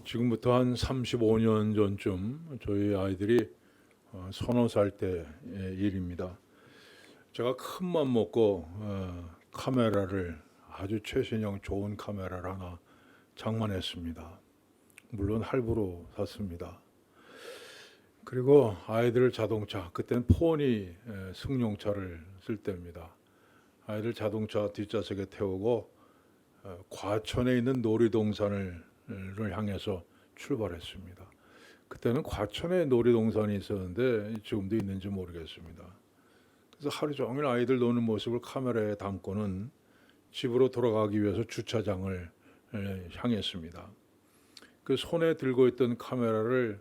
지금부터 한 35년 전쯤 저희 아이들이 서너 살 때의 일입니다. 제가 큰 맘 먹고 카메라를 아주 최신형 좋은 카메라를 하나 장만했습니다. 물론 할부로 샀습니다. 그리고 아이들 자동차, 그때는 폰이 승용차를 쓸 때입니다. 아이들 자동차 뒷좌석에 태우고 과천에 있는 놀이동산을 향해서 출발했습니다. 그때는 과천에 놀이동산이 있었는데 지금도 있는지 모르겠습니다. 그래서 하루 종일 아이들 노는 모습을 카메라에 담고는 집으로 돌아가기 위해서 주차장을 향했습니다. 그 손에 들고 있던 카메라를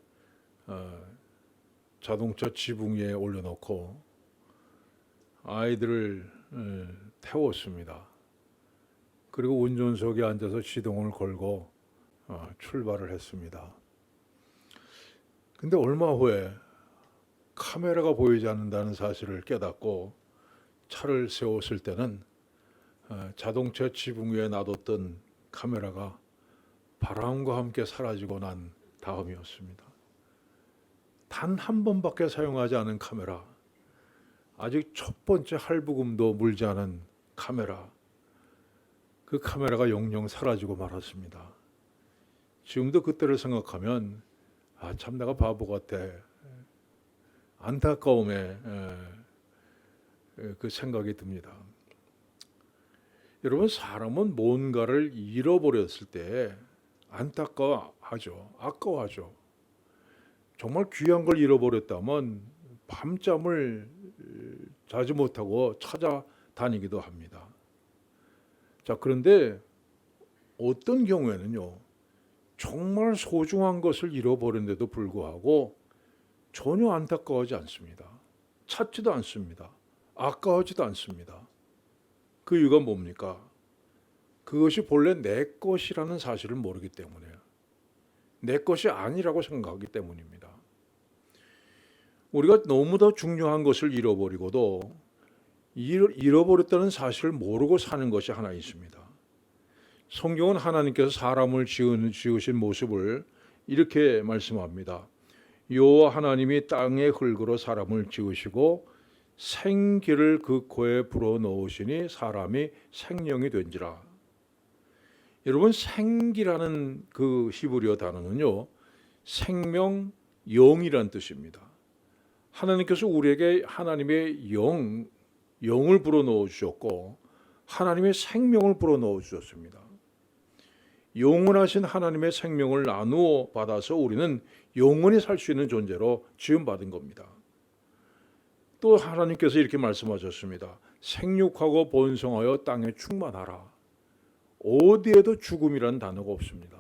자동차 지붕 위에 올려놓고 아이들을 태웠습니다. 그리고 운전석에 앉아서 시동을 걸고 출발을 했습니다. 근데 얼마 후에 카메라가 보이지 않는다는 사실을 깨닫고 차를 세웠을 때는 자동차 지붕 위에 놔뒀던 카메라가 바람과 함께 사라지고 난 다음이었습니다. 단 한 번밖에 사용하지 않은 카메라, 아직 첫 번째 할부금도 물지 않은 카메라, 그 카메라가 영영 사라지고 말았습니다. 지금도 그때를 생각하면 참 내가 바보 같아. 안타까움에 그 생각이 듭니다. 여러분, 사람은 뭔가를 잃어버렸을 때 안타까워하죠. 아까워하죠. 정말 귀한 걸 잃어버렸다면 밤잠을 자지 못하고 찾아다니기도 합니다. 자, 그런데 어떤 경우에는요, 정말 소중한 것을 잃어버렸는데도 불구하고 전혀 안타까워하지 않습니다. 찾지도 않습니다. 아까워하지도 않습니다. 그 이유가 뭡니까? 그것이 본래 내 것이라는 사실을 모르기 때문에요. 내 것이 아니라고 생각하기 때문입니다. 우리가 너무나 중요한 것을 잃어버리고도 잃어버렸다는 사실을 모르고 사는 것이 하나 있습니다. 성경은 하나님께서 사람을 지으신 모습을 이렇게 말씀합니다. 여호와 하나님이 땅의 흙으로 사람을 지으시고 생기를 그 코에 불어넣으시니 사람이 생명이 된지라. 여러분, 생기라는 그 히브리어 단어는요, 생명, 영이란 뜻입니다. 하나님께서 우리에게 하나님의 영을 불어넣어 주셨고 하나님의 생명을 불어넣어 주셨습니다. 영원하신 하나님의 생명을 나누어 받아서 우리는 영원히 살 수 있는 존재로 지음받은 겁니다. 또 하나님께서 이렇게 말씀하셨습니다. 생육하고 번성하여 땅에 충만하라. 어디에도 죽음이라는 단어가 없습니다.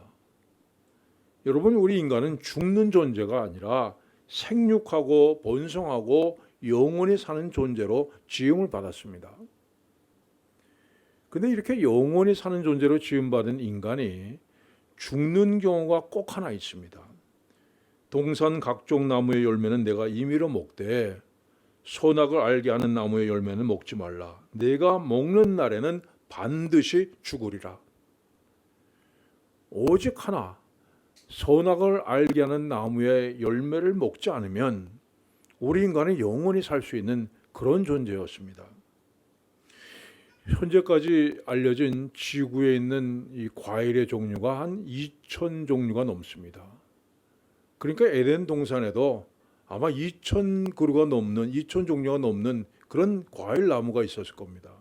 여러분, 우리 인간은 죽는 존재가 아니라 생육하고 번성하고 영원히 사는 존재로 지음을 받았습니다. 근데 이렇게 영원히 사는 존재로 지음받은 인간이 죽는 경우가 꼭 하나 있습니다. 동산 각종 나무의 열매는 내가 임의로 먹되 선악을 알게 하는 나무의 열매는 먹지 말라. 내가 먹는 날에는 반드시 죽으리라. 오직 하나, 선악을 알게 하는 나무의 열매를 먹지 않으면 우리 인간은 영원히 살 수 있는 그런 존재였습니다. 현재까지 알려진 지구에 있는 이 과일의 종류가 한 2,000 종류가 넘습니다. 그러니까 에덴 동산에도 아마 2,000 그루가 넘는 2,000 종류가 넘는 그런 과일 나무가 있었을 겁니다.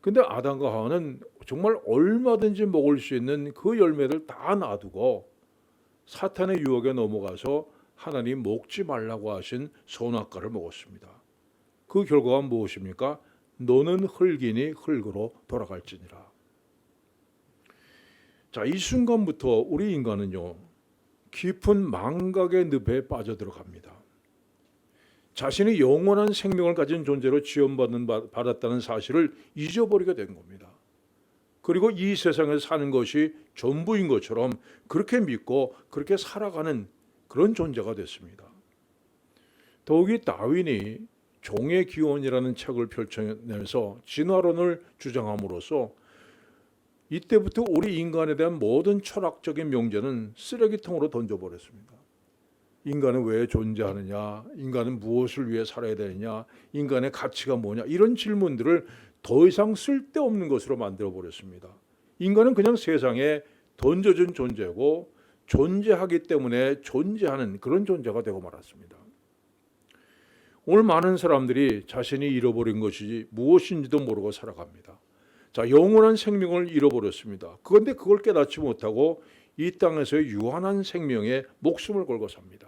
근데 아담과 하와는 정말 얼마든지 먹을 수 있는 그 열매를 다 놔두고 사탄의 유혹에 넘어가서 하나님 먹지 말라고 하신 선악과를 먹었습니다. 그 결과가 무엇입니까? 너는 흙이니 흙으로 돌아갈지니라. 자, 이 순간부터 우리 인간은요, 깊은 망각의 늪에 빠져들어갑니다. 자신이 영원한 생명을 가진 존재로 지원받았다는 사실을 잊어버리게 된 겁니다. 그리고 이 세상에서 사는 것이 전부인 것처럼 그렇게 믿고 그렇게 살아가는 그런 존재가 됐습니다. 더욱이 다윈이 종의 기원이라는 책을 펼쳐내면서 진화론을 주장함으로써 이때부터 우리 인간에 대한 모든 철학적인 명제는 쓰레기통으로 던져버렸습니다. 인간은 왜 존재하느냐, 인간은 무엇을 위해 살아야 되느냐, 인간의 가치가 뭐냐, 이런 질문들을 더 이상 쓸데없는 것으로 만들어버렸습니다. 인간은 그냥 세상에 던져진 존재고 존재하기 때문에 존재하는 그런 존재가 되고 말았습니다. 오늘 많은 사람들이 자신이 잃어버린 것이 무엇인지도 모르고 살아갑니다. 자, 영원한 생명을 잃어버렸습니다. 그런데 그걸 깨닫지 못하고 이 땅에서의 유한한 생명에 목숨을 걸고 삽니다.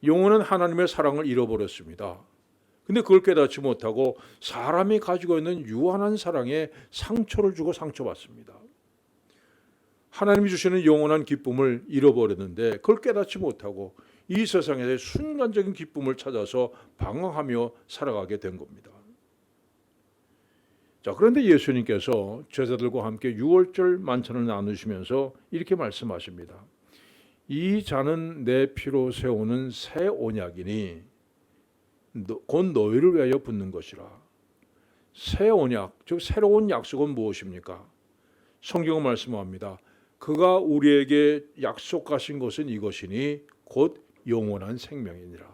영원한 하나님의 사랑을 잃어버렸습니다. 근데 그걸 깨닫지 못하고 사람이 가지고 있는 유한한 사랑에 상처를 주고 상처받습니다. 하나님이 주시는 영원한 기쁨을 잃어버렸는데 그걸 깨닫지 못하고 이 세상에서 순간적인 기쁨을 찾아서 방황하며 살아가게 된 겁니다. 자, 그런데 예수님께서 제자들과 함께 유월절 만찬을 나누시면서 이렇게 말씀하십니다. 이 잔은 내 피로 세우는 새 언약이니 곧 너희를 위하여 붓는 것이라. 새 언약, 즉 새로운 약속은 무엇입니까? 성경은 말씀합니다. 그가 우리에게 약속하신 것은 이것이니 곧 영원한 생명이니라.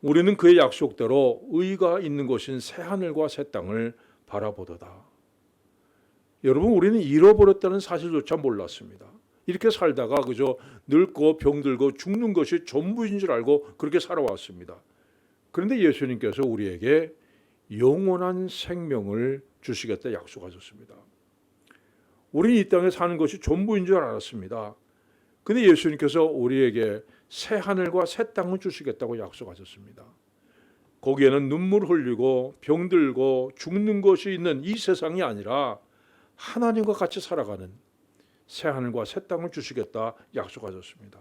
우리는 그의 약속대로 의가 있는 곳인 새 하늘과 새 땅을 바라보도다. 여러분, 우리는 잃어버렸다는 사실조차 몰랐습니다. 이렇게 살다가 그저 늙고 병들고 죽는 것이 전부인 줄 알고 그렇게 살아왔습니다. 그런데 예수님께서 우리에게 영원한 생명을 주시겠다 약속하셨습니다. 우리는 이 땅에 사는 것이 전부인 줄 알았습니다. 그런데 예수님께서 우리에게 새 하늘과 새 땅을 주시겠다고 약속하셨습니다. 거기에는 눈물 흘리고 병들고 죽는 것이 있는 이 세상이 아니라 하나님과 같이 살아가는 새 하늘과 새 땅을 주시겠다 약속하셨습니다.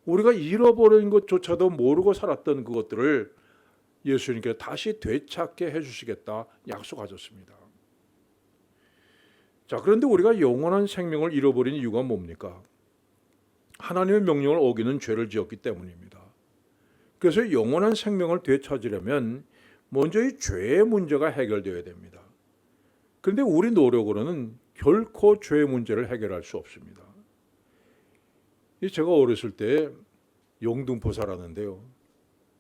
우리가 잃어버린 것조차도 모르고 살았던 그것들을 예수님께 다시 되찾게 해주시겠다 약속하셨습니다. 자, 그런데 우리가 영원한 생명을 잃어버린 이유가 뭡니까? 하나님의 명령을 어기는 죄를 지었기 때문입니다. 그래서 영원한 생명을 되찾으려면 먼저 이 죄의 문제가 해결되어야 됩니다. 그런데 우리 노력으로는 결코 죄의 문제를 해결할 수 없습니다. 제가 어렸을 때 영등포 살았는데요.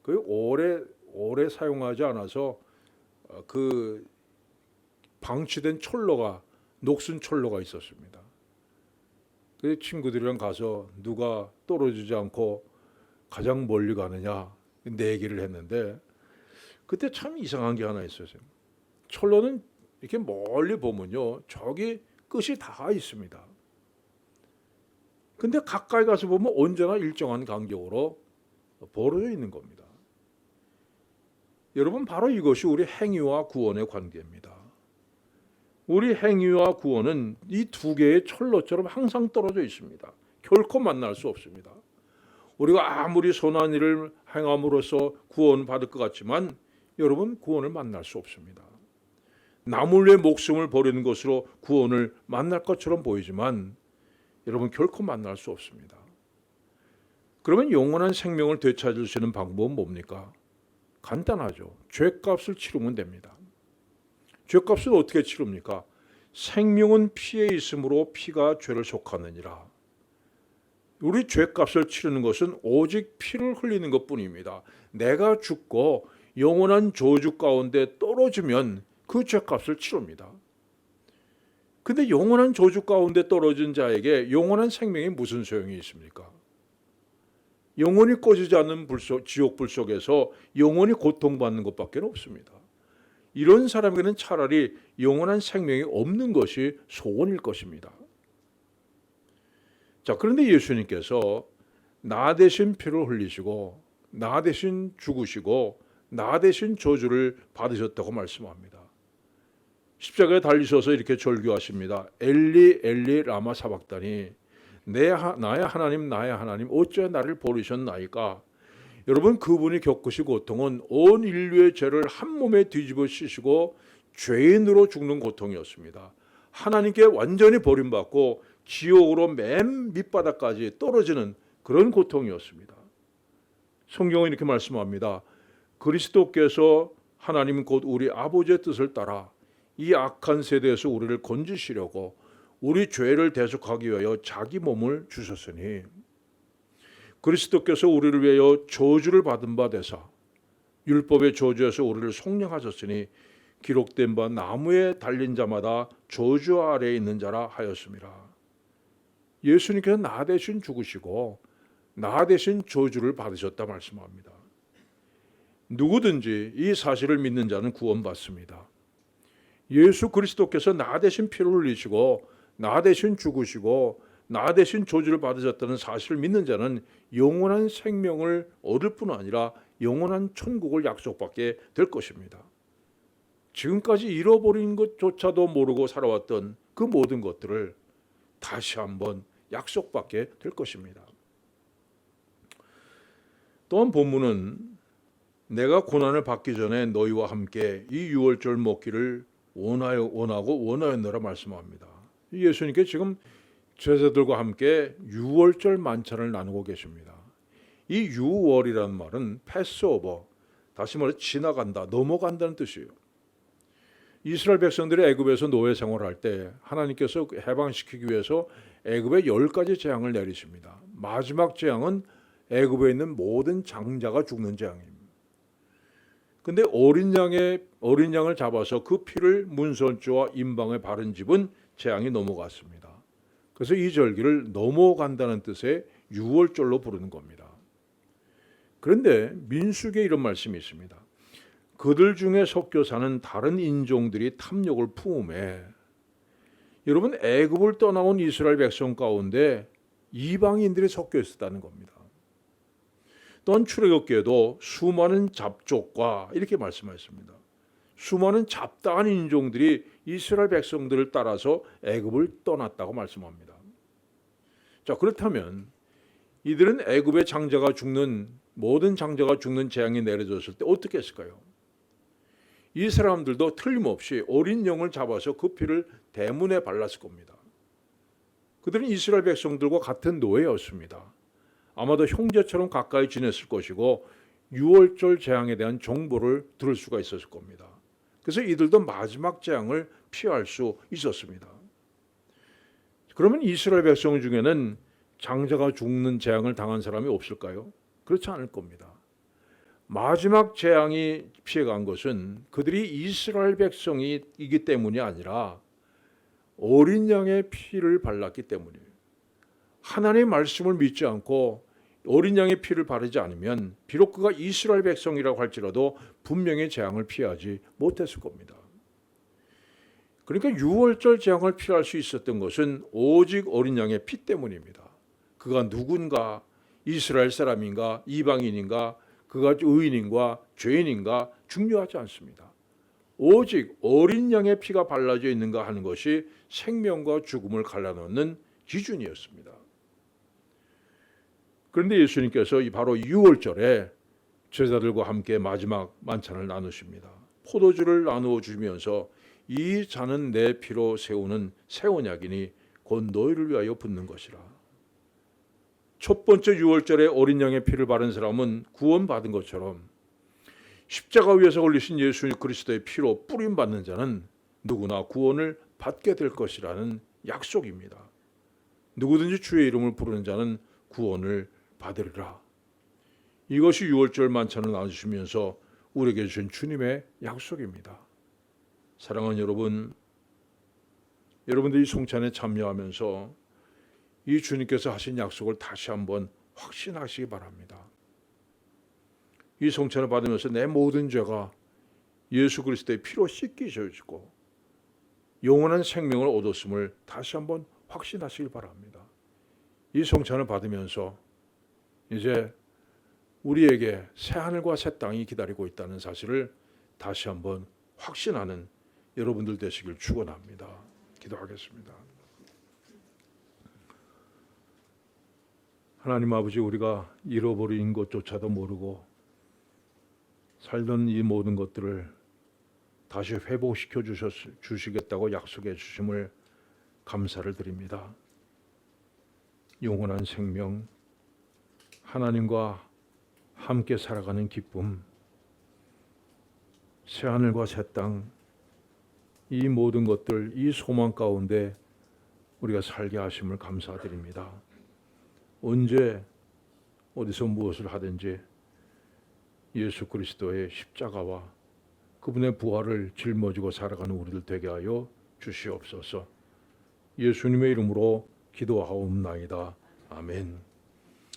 그 오래 사용하지 않아서 그 방치된 철로가 녹슨 철로가 있었습니다. 그 친구들이랑 가서 누가 떨어지지 않고 가장 멀리 가느냐 내기를 했는데 그때 참 이상한 게 하나 있었어요. 철로는 이렇게 멀리 보면요, 저기 끝이 다 있습니다. 근데 가까이 가서 보면 언제나 일정한 간격으로 벌어져 있는 겁니다. 여러분, 바로 이것이 우리 행위와 구원의 관계입니다. 우리 행위와 구원은 이 두 개의 철로처럼 항상 떨어져 있습니다. 결코 만날 수 없습니다. 우리가 아무리 선한 일을 행함으로써 구원받을 것 같지만 여러분, 구원을 만날 수 없습니다. 남을 위해 목숨을 버리는 것으로 구원을 만날 것처럼 보이지만 여러분, 결코 만날 수 없습니다. 그러면 영원한 생명을 되찾을 수 있는 방법은 뭡니까? 간단하죠. 죄값을 치르면 됩니다. 죄값을 어떻게 치릅니까? 생명은 피에 있으므로 피가 죄를 속하느니라. 우리 죄값을 치르는 것은 오직 피를 흘리는 것뿐입니다. 내가 죽고 영원한 저주 가운데 떨어지면 그 죄값을 치릅니다. 근데 영원한 저주 가운데 떨어진 자에게 영원한 생명이 무슨 소용이 있습니까? 영원히 꺼지지 않는 지옥불 속에서 영원히 고통받는 것밖에 없습니다. 이런 사람에게는 차라리 영원한 생명이 없는 것이 소원일 것입니다. 자, 그런데 예수님께서 나 대신 피를 흘리시고 나 대신 죽으시고 나 대신 저주를 받으셨다고 말씀합니다. 십자가에 달리셔서 이렇게 절규하십니다. 엘리 엘리 라마 사박다니, 나의 하나님 나의 하나님 어찌 나를 버리셨나이까. 여러분, 그분이 겪으신 고통은 온 인류의 죄를 한 몸에 뒤집어 씌시고 죄인으로 죽는 고통이었습니다. 하나님께 완전히 버림받고 지옥으로 맨 밑바닥까지 떨어지는 그런 고통이었습니다. 성경은 이렇게 말씀합니다. 그리스도께서 하나님 곧 우리 아버지의 뜻을 따라 이 악한 세대에서 우리를 건지시려고 우리 죄를 대속하기 위하여 자기 몸을 주셨으니 그리스도께서 우리를 위하여 저주를 받은 바 되사 율법의 저주에서 우리를 속량하셨으니 기록된 바 나무에 달린 자마다 저주 아래에 있는 자라 하였습니다. 예수님께서 나 대신 죽으시고 나 대신 저주를 받으셨다 말씀합니다. 누구든지 이 사실을 믿는 자는 구원받습니다. 예수 그리스도께서 나 대신 피를 흘리시고 나 대신 죽으시고 나 대신 저주를 받으셨다는 사실을 믿는 자는 영원한 생명을 얻을 뿐 아니라 영원한 천국을 약속받게 될 것입니다. 지금까지 잃어버린 것조차도 모르고 살아왔던 그 모든 것들을 다시 한번 약속받게 될 것입니다. 또한 본문은 내가 고난을 받기 전에 너희와 함께 이 유월절 먹기를 원하였노라 말씀합니다. 예수님께 지금 제자들과 함께 유월절 만찬을 나누고 계십니다. 이 유월이라는 말은 패스오버, 다시 말해 지나간다, 넘어간다는 뜻이에요. 이스라엘 백성들이 애굽에서 노예 생활할 때 하나님께서 해방시키기 위해서 애굽에 10가지 재앙을 내리십니다. 마지막 재앙은 애굽에 있는 모든 장자가 죽는 재앙입니다. 근데 어린 양을 잡아서 그 피를 문설주와 임방에 바른 집은 재앙이 넘어갔습니다. 그래서 이 절기를 넘어간다는 뜻의 유월절로 부르는 겁니다. 그런데 민수기에 이런 말씀이 있습니다. 그들 중에 섞여 사는 다른 인종들이 탐욕을 품음에, 여러분 애굽을 떠나온 이스라엘 백성 가운데 이방인들이 섞여 있었다는 겁니다. 또한 출애굽기에도 수많은 잡족과 이렇게 말씀하셨습니다. 수많은 잡다한 인종들이 이스라엘 백성들을 따라서 애굽을 떠났다고 말씀합니다. 자, 그렇다면 이들은 애굽의 장자가 죽는, 모든 장자가 죽는 재앙이 내려졌을 때 어떻게 했을까요? 이 사람들도 틀림없이 어린 양을 잡아서 그 피를 대문에 발랐을 겁니다. 그들은 이스라엘 백성들과 같은 노예였습니다. 아마도 형제처럼 가까이 지냈을 것이고 유월절 재앙에 대한 정보를 들을 수가 있었을 겁니다. 그래서 이들도 마지막 재앙을 피할 수 있었습니다. 그러면 이스라엘 백성 중에는 장자가 죽는 재앙을 당한 사람이 없을까요? 그렇지 않을 겁니다. 마지막 재앙이 피해간 것은 그들이 이스라엘 백성이기 때문이 아니라 어린 양의 피를 발랐기 때문이에요. 하나님의 말씀을 믿지 않고 어린 양의 피를 바르지 않으면 비록 그가 이스라엘 백성이라고 할지라도 분명히 재앙을 피하지 못했을 겁니다. 그러니까 유월절 재앙을 피할 수 있었던 것은 오직 어린 양의 피 때문입니다. 그가 누군가, 이스라엘 사람인가 이방인인가, 그가 의인인가 죄인인가 중요하지 않습니다. 오직 어린 양의 피가 발라져 있는가 하는 것이 생명과 죽음을 갈라놓는 기준이었습니다. 그런데 예수님께서 바로 유월절에 제자들과 함께 마지막 만찬을 나누십니다. 포도주를 나누어 주면서 이 잔은 내 피로 세우는 새 언약이니 곧 너희를 위하여 붓는 것이라. 첫 번째 유월절에 어린 양의 피를 바른 사람은 구원받은 것처럼 십자가 위에서 걸리신 예수 그리스도의 피로 뿌림받는 자는 누구나 구원을 받게 될 것이라는 약속입니다. 누구든지 주의 이름을 부르는 자는 구원을 받으리라. 이것이 유월절 만찬을 나누시면서 우리에게 주신 주님의 약속입니다. 사랑하는 여러분, 여러분들이 성찬에 참여하면서 이 주님께서 하신 약속을 다시 한번 확신하시기 바랍니다. 이 성찬을 받으면서 내 모든 죄가 예수 그리스도의 피로 씻기셔지고 영원한 생명을 얻었음을 다시 한번 확신하시길 바랍니다. 이 성찬을 받으면서 이제 우리에게 새 하늘과 새 땅이 기다리고 있다는 사실을 다시 한번 확신하는 여러분들 되시길 축원합니다. 기도하겠습니다. 하나님 아버지, 우리가 잃어버린 것조차도 모르고 살던 이 모든 것들을 다시 회복시켜 주시겠다고 약속해 주심을 감사를 드립니다. 영원한 생명, 하나님과 함께 살아가는 기쁨, 새하늘과 새 땅, 이 모든 것들, 이 소망 가운데 우리가 살게 하심을 감사드립니다. 언제 어디서 무엇을 하든지 예수 그리스도의 십자가와 그분의 부활을 짊어지고 살아가는 우리들 되게 하여 주시옵소서. 예수님의 이름으로 기도하옵나이다. 아멘.